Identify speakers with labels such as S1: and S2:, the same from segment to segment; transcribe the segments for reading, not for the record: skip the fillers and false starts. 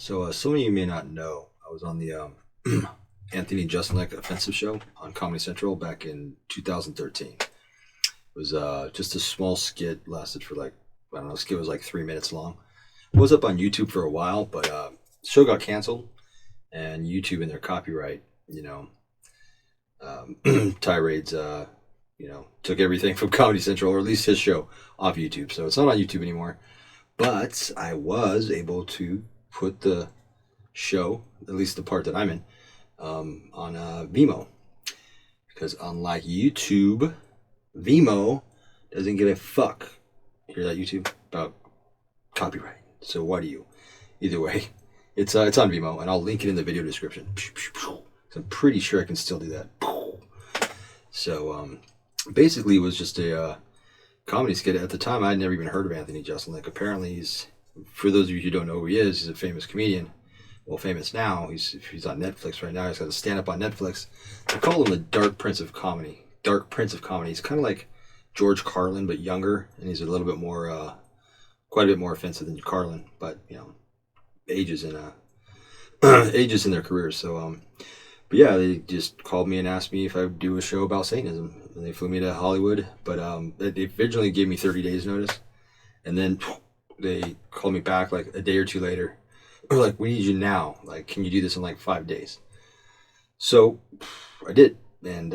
S1: Some of you may not know, I was on the Anthony Jeselnik Offensive Show on Comedy Central back in 2013. It was just a small skit, lasted for like, I don't know, the skit was like 3 minutes long. It was up on YouTube for a while, but the show got canceled, and YouTube and their copyright, tirades, took everything from Comedy Central, or at least his show, off YouTube. So it's not on YouTube anymore. But I was able to put the show, at least the part that I'm in, on Vimeo. Because unlike YouTube, Vimeo doesn't give a fuck. Hear that, YouTube? About copyright. So why do you? Either way, it's on Vimeo, and I'll link it in the video description. So I'm pretty sure I can still do that. So basically, it was just a comedy skit. At the time, I'd never even heard of Anthony Jeselnik. Apparently, for those of you who don't know who he is, he's a famous comedian. Well, famous now. He's on Netflix right now. He's got a stand-up on Netflix. They call him the Dark Prince of Comedy. Dark Prince of Comedy. He's kind of like George Carlin, but younger, and he's a little bit more, quite a bit more offensive than Carlin. But ages in ages in their careers. So, but yeah, they just called me and asked me if I would do a show about Satanism, and they flew me to Hollywood. But they originally gave me 30 days notice, and then they called me back like a day or two later. They're like, "We need you now. Like, can you do this in like 5 days?" So I did, and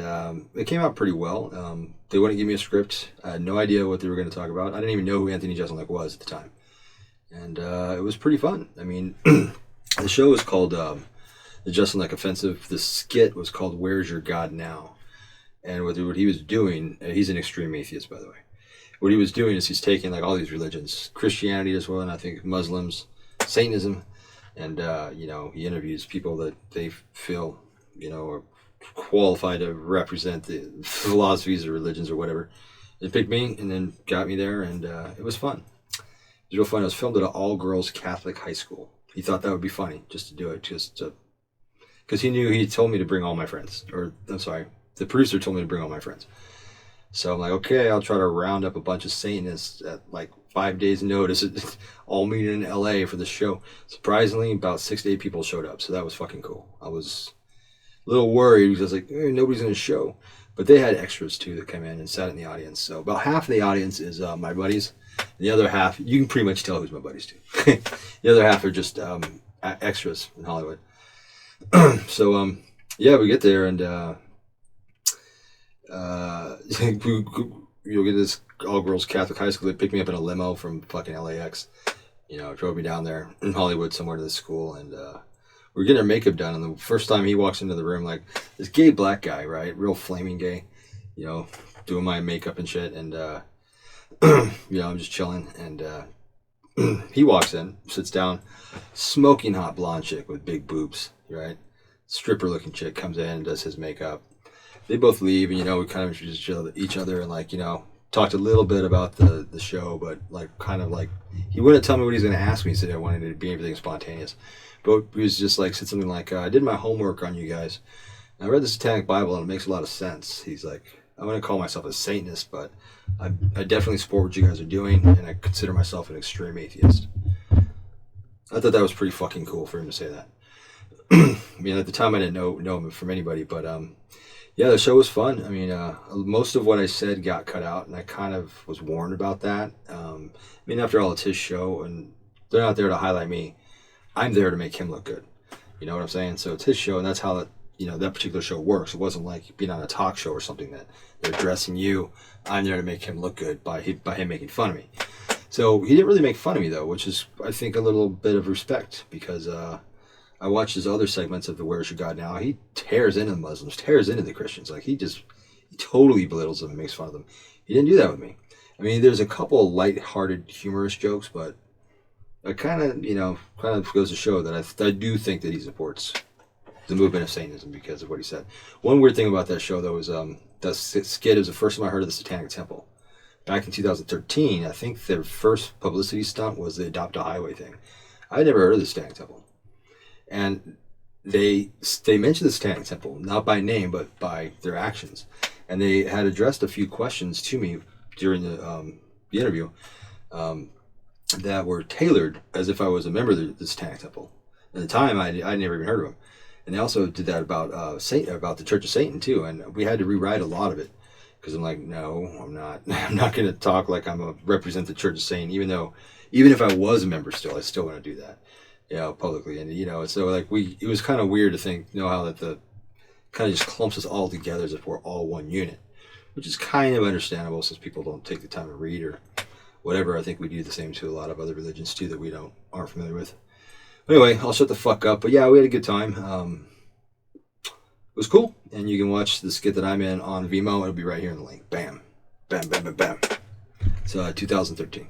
S1: it came out pretty well. They wouldn't give me a script. I had no idea what they were going to talk about. I didn't even know who Anthony Jeselnik was at the time, and it was pretty fun. I mean, the show was called the Jeselnik Offensive. The skit was called "Where's Your God Now?" And what he was doing, he's an extreme atheist, by the way. What he was doing is he's taking like all these religions, Christianity as well, and I think Muslims, Satanism, and he interviews people that they feel are qualified to represent the philosophies or religions or whatever. They picked me and then got me there, and it was fun. It was real fun. It was filmed at an all-girls Catholic high school. He thought that would be funny just to do it, because he told me to bring all my friends. Or I'm sorry, the producer told me to bring all my friends. So I'm like, okay, I'll try to round up a bunch of Satanists at like 5 days notice, all meeting in LA for the show. Surprisingly, about 6 to 8 people showed up, so that was fucking cool. I was a little worried because I was like, nobody's going to show. But they had extras too that came in and sat in the audience. So about half of the audience is my buddies. And the other half, you can pretty much tell who's my buddies too. The other half are just extras in Hollywood. So yeah, we get there, and you'll get this all-girls Catholic high school. They picked me up in a limo from fucking LAX. Drove me down there in Hollywood somewhere to the school, and we were getting our makeup done. And the first time he walks into the room, like this gay black guy, right, real flaming gay, doing my makeup and shit, and I'm just chilling, and he walks in, sits down, smoking hot blonde chick with big boobs, right, stripper-looking chick comes in and does his makeup. They both leave, and we kind of introduced each other, and like talked a little bit about the show, but like kind of like he wouldn't tell me what he's going to ask me. He said I wanted it to be everything spontaneous, but he was just like said something like, I did my homework on you guys. I read the Satanic Bible, and it makes a lot of sense. He's like, I wouldn't call myself a Satanist, but I definitely support what you guys are doing, and I consider myself an extreme atheist. I thought that was pretty fucking cool for him to say that. I mean, at the time I didn't know him from anybody, but yeah, the show was fun. I mean, most of what I said got cut out, and I kind of was warned about that. I mean, after all, it's his show, and they're not there to highlight me. I'm there to make him look good. You know what I'm saying? So it's his show, and that's how that particular show works. It wasn't like being on a talk show or something that they're dressing you. I'm there to make him look good by him making fun of me. So he didn't really make fun of me, though, which is, I think, a little bit of respect, because I watched his other segments of the Where's Your God Now. He tears into the Muslims, tears into the Christians. Like, he totally belittles them and makes fun of them. He didn't do that with me. I mean, there's a couple of light-hearted, humorous jokes, but it kind of goes to show that I do think that he supports the movement of Satanism because of what he said. One weird thing about that show, though, is that skit was the first time I heard of the Satanic Temple. Back in 2013, I think their first publicity stunt was the Adopt a Highway thing. I had never heard of the Satanic Temple. And they mentioned the Satanic Temple, not by name, but by their actions. And they had addressed a few questions to me during the interview that were tailored as if I was a member of the Satanic Temple. At the time, I never even heard of them. And they also did that about about the Church of Satan too, and we had to rewrite a lot of it because I'm like, no, I'm not. I'm not going to talk like I'm a represent the Church of Satan, even if I was a member, still, I still want to do that, publicly. And so like it was kind of weird to think, how that the kind of just clumps us all together as if we're all one unit, which is kind of understandable since people don't take the time to read or whatever. I think we do the same to a lot of other religions too that we aren't familiar with. Anyway, I'll shut the fuck up. But yeah, we had a good time. It was cool. And you can watch the skit that I'm in on Vimeo. It'll be right here in the link. Bam. Bam, bam, bam, bam. It's 2013.